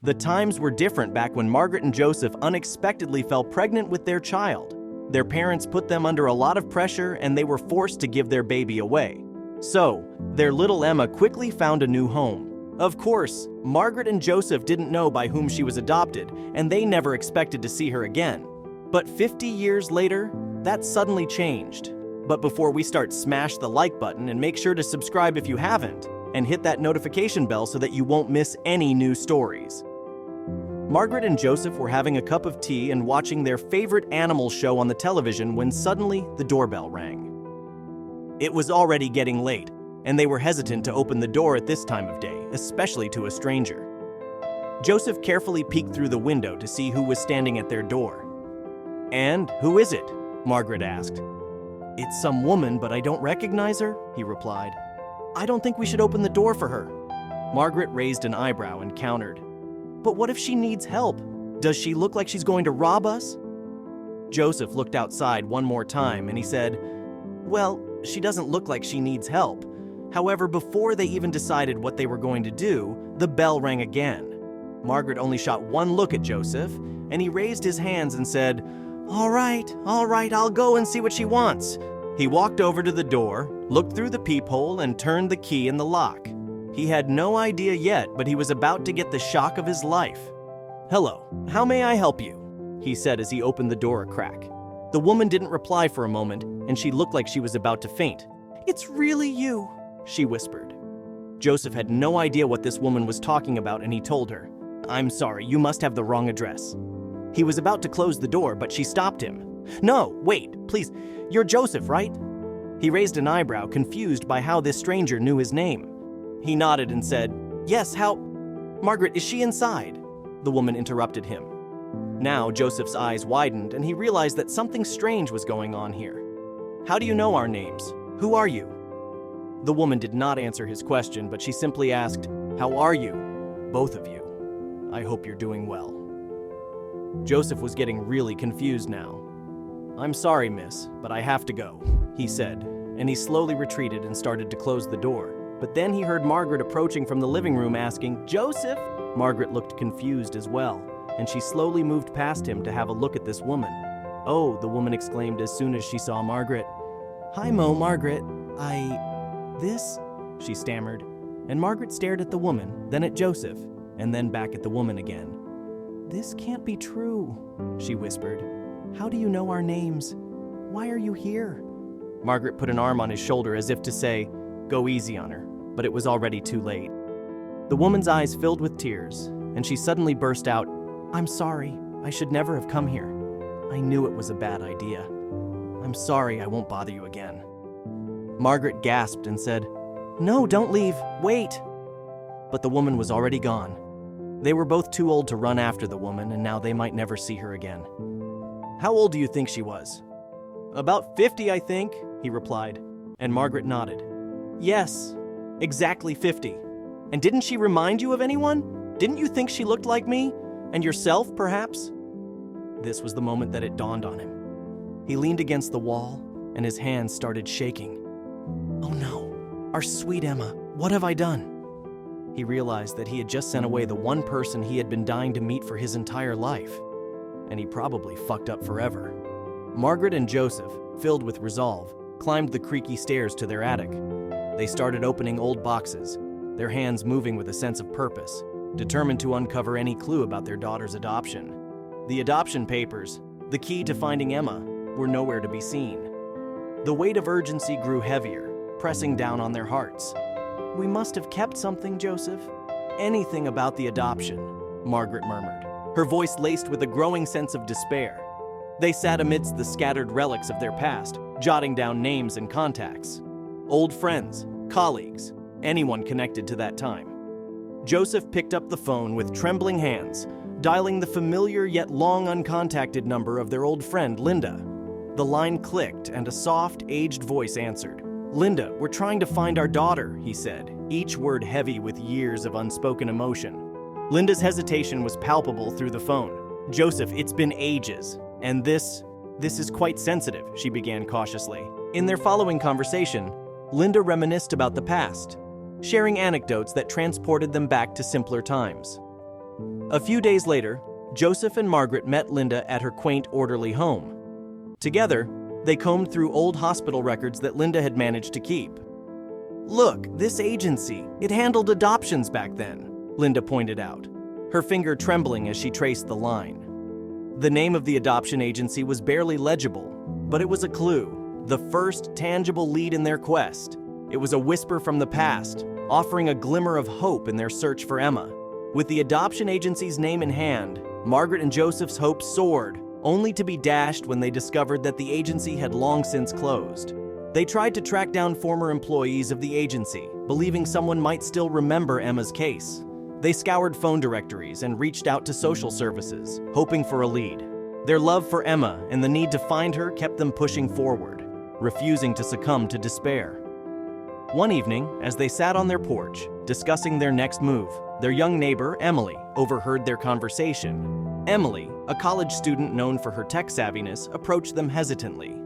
The times were different back when Margaret and Joseph unexpectedly fell pregnant with their child. Their parents put them under a lot of pressure and they were forced to give their baby away. So, their little Emma quickly found a new home. Of course, Margaret and Joseph didn't know by whom she was adopted, and they never expected to see her again. But 50 years later, that suddenly changed. But before we start, smash the like button and make sure to subscribe if you haven't, and hit that notification bell so that you won't miss any new stories. Margaret and Joseph were having a cup of tea and watching their favorite animal show on the television when suddenly the doorbell rang. It was already getting late, and they were hesitant to open the door at this time of day, especially to a stranger. Joseph carefully peeked through the window to see who was standing at their door. "And who is it?" Margaret asked. "It's some woman, but I don't recognize her," he replied. "I don't think we should open the door for her." Margaret raised an eyebrow and countered, "But what if she needs help? Does she look like she's going to rob us?" Joseph looked outside one more time and he said, "Well, she doesn't look like she needs help." However, before they even decided what they were going to do, the bell rang again. Margaret only shot one look at Joseph, and he raised his hands and said, all right, I'll go and see what she wants." He walked over to the door, looked through the peephole, and turned the key in the lock. He had no idea yet, but he was about to get the shock of his life. "Hello, how may I help you?" he said as he opened the door a crack. The woman didn't reply for a moment, and she looked like she was about to faint. "It's really you," she whispered. Joseph had no idea what this woman was talking about, and he told her, "I'm sorry, you must have the wrong address." He was about to close the door, but she stopped him. "No, wait, please, you're Joseph, right?" He raised an eyebrow, confused by how this stranger knew his name. He nodded and said, "Yes, how—" "Margaret, is she inside?" The woman interrupted him. Now Joseph's eyes widened, and he realized that something strange was going on here. "How do you know our names? Who are you?" The woman did not answer his question, but she simply asked, "How are you? Both of you. I hope you're doing well." Joseph was getting really confused now. "I'm sorry, miss, but I have to go," he said, and he slowly retreated and started to close the door. But then he heard Margaret approaching from the living room asking, "Joseph?" Margaret looked confused as well, and she slowly moved past him to have a look at this woman. "Oh," the woman exclaimed as soon as she saw Margaret. "Hi, Margaret. This?" she stammered, and Margaret stared at the woman, then at Joseph, and then back at the woman again. "This can't be true," she whispered. "How do you know our names? Why are you here?" Margaret put an arm on his shoulder as if to say, "Go easy on her," but it was already too late. The woman's eyes filled with tears, and she suddenly burst out, "I'm sorry. I should never have come here. I knew it was a bad idea. I'm sorry, I won't bother you again." Margaret gasped and said, "No, don't leave. Wait." But the woman was already gone. They were both too old to run after the woman, and now they might never see her again. "How old do you think she was?" "About 50, I think," he replied, and Margaret nodded. "Yes, exactly 50. And didn't she remind you of anyone? Didn't you think she looked like me? And yourself, perhaps?" This was the moment that it dawned on him. He leaned against the wall, and his hands started shaking. "Oh no, our sweet Emma, what have I done?" He realized that he had just sent away the one person he had been dying to meet for his entire life, and he probably fucked up forever. Margaret and Joseph, filled with resolve, climbed the creaky stairs to their attic. They started opening old boxes, their hands moving with a sense of purpose, determined to uncover any clue about their daughter's adoption. The adoption papers, the key to finding Emma, were nowhere to be seen. The weight of urgency grew heavier, pressing down on their hearts. "We must have kept something, Joseph. Anything about the adoption," Margaret murmured, her voice laced with a growing sense of despair. They sat amidst the scattered relics of their past, jotting down names and contacts. Old friends, colleagues, anyone connected to that time. Joseph picked up the phone with trembling hands, dialing the familiar yet long uncontacted number of their old friend, Linda. The line clicked and a soft, aged voice answered. "Linda, we're trying to find our daughter," he said, each word heavy with years of unspoken emotion. Linda's hesitation was palpable through the phone. "Joseph, it's been ages, and this is quite sensitive," she began cautiously. In their following conversation, Linda reminisced about the past, sharing anecdotes that transported them back to simpler times. A few days later, Joseph and Margaret met Linda at her quaint, orderly home. Together, they combed through old hospital records that Linda had managed to keep. "Look, this agency, it handled adoptions back then," Linda pointed out, her finger trembling as she traced the line. The name of the adoption agency was barely legible, but it was a clue, the first tangible lead in their quest. It was a whisper from the past, offering a glimmer of hope in their search for Emma. With the adoption agency's name in hand, Margaret and Joseph's hopes soared, only to be dashed when they discovered that the agency had long since closed. They tried to track down former employees of the agency, believing someone might still remember Emma's case. They scoured phone directories and reached out to social services, hoping for a lead. Their love for Emma and the need to find her kept them pushing forward, refusing to succumb to despair. One evening, as they sat on their porch, discussing their next move, their young neighbor, Emily, overheard their conversation. Emily, a college student known for her tech savviness, approached them hesitantly.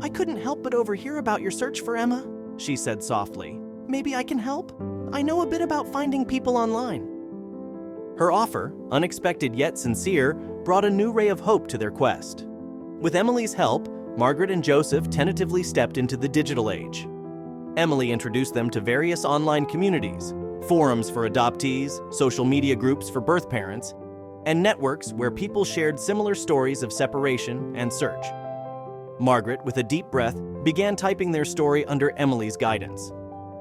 "I couldn't help but overhear about your search for Emma," she said softly. "Maybe I can help? I know a bit about finding people online." Her offer, unexpected yet sincere, brought a new ray of hope to their quest. With Emily's help, Margaret and Joseph tentatively stepped into the digital age. Emily introduced them to various online communities, forums for adoptees, social media groups for birth parents, and networks where people shared similar stories of separation and search. Margaret, with a deep breath, began typing their story under Emily's guidance.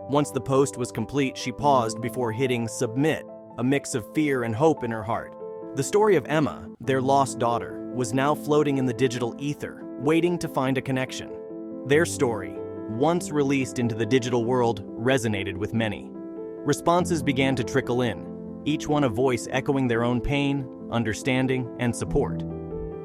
Once the post was complete, she paused before hitting submit, a mix of fear and hope in her heart. The story of Emma, their lost daughter, was now floating in the digital ether, waiting to find a connection. Their story, once released into the digital world, resonated with many. Responses began to trickle in, each one a voice echoing their own pain, understanding, and support.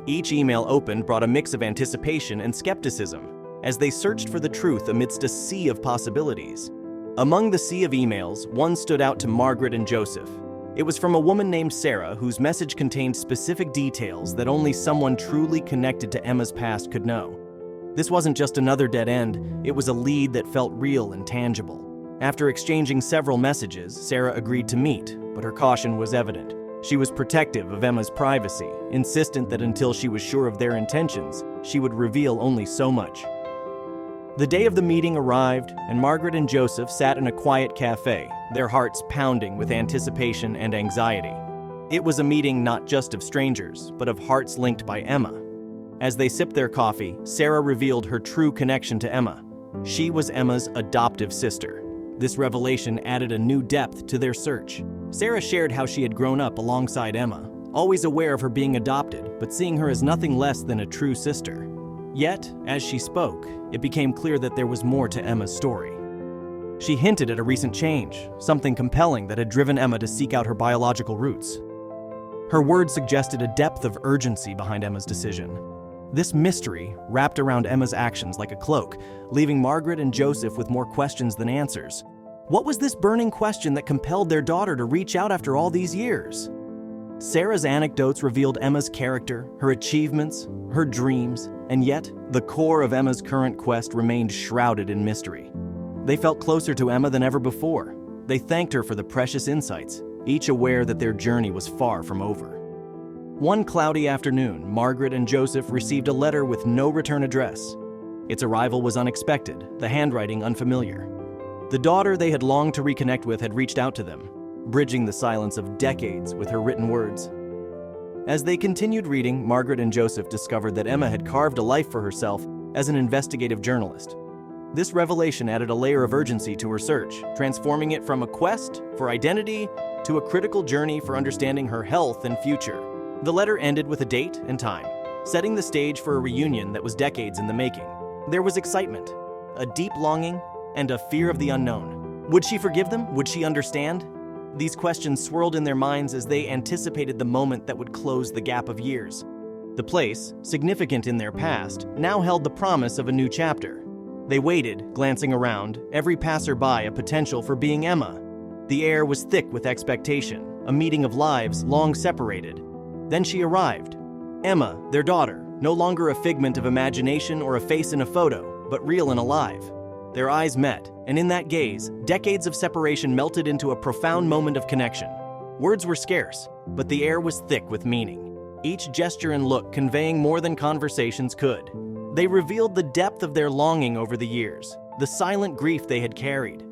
Each email opened brought a mix of anticipation and skepticism, as they searched for the truth amidst a sea of possibilities. Among the sea of emails, one stood out to Margaret and Joseph. It was from a woman named Sarah, whose message contained specific details that only someone truly connected to Emma's past could know. This wasn't just another dead end, it was a lead that felt real and tangible. After exchanging several messages, Sarah agreed to meet, but her caution was evident. She was protective of Emma's privacy, insistent that until she was sure of their intentions, she would reveal only so much. The day of the meeting arrived, and Margaret and Joseph sat in a quiet cafe, their hearts pounding with anticipation and anxiety. It was a meeting not just of strangers, but of hearts linked by Emma. As they sipped their coffee, Sarah revealed her true connection to Emma. She was Emma's adoptive sister. This revelation added a new depth to their search. Sarah shared how she had grown up alongside Emma, always aware of her being adopted, but seeing her as nothing less than a true sister. Yet, as she spoke, it became clear that there was more to Emma's story. She hinted at a recent change, something compelling that had driven Emma to seek out her biological roots. Her words suggested a depth of urgency behind Emma's decision. This mystery wrapped around Emma's actions like a cloak, leaving Margaret and Joseph with more questions than answers. What was this burning question that compelled their daughter to reach out after all these years? Sarah's anecdotes revealed Emma's character, her achievements, her dreams, and yet the core of Emma's current quest remained shrouded in mystery. They felt closer to Emma than ever before. They thanked her for the precious insights, each aware that their journey was far from over. One cloudy afternoon, Margaret and Joseph received a letter with no return address. Its arrival was unexpected, the handwriting unfamiliar. The daughter they had longed to reconnect with had reached out to them, bridging the silence of decades with her written words. As they continued reading, Margaret and Joseph discovered that Emma had carved a life for herself as an investigative journalist. This revelation added a layer of urgency to her search, transforming it from a quest for identity to a critical journey for understanding her health and future. The letter ended with a date and time, setting the stage for a reunion that was decades in the making. There was excitement, a deep longing, and a fear of the unknown. Would she forgive them? Would she understand? These questions swirled in their minds as they anticipated the moment that would close the gap of years. The place, significant in their past, now held the promise of a new chapter. They waited, glancing around, every passerby a potential for being Emma. The air was thick with expectation, a meeting of lives long separated. Then she arrived. Emma, their daughter, no longer a figment of imagination or a face in a photo, but real and alive. Their eyes met, and in that gaze, decades of separation melted into a profound moment of connection. Words were scarce, but the air was thick with meaning, each gesture and look conveying more than conversations could. They revealed the depth of their longing over the years, the silent grief they had carried.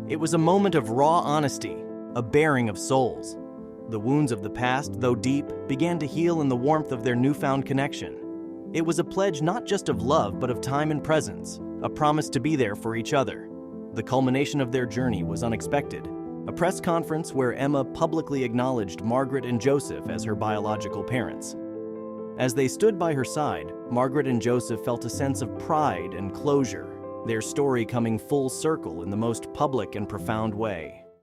It was a moment of raw honesty, a baring of souls. The wounds of the past, though deep, began to heal in the warmth of their newfound connection. It was a pledge not just of love, but of time and presence, a promise to be there for each other. The culmination of their journey was unexpected. A press conference where Emma publicly acknowledged Margaret and Joseph as her biological parents. As they stood by her side, Margaret and Joseph felt a sense of pride and closure, their story coming full circle in the most public and profound way.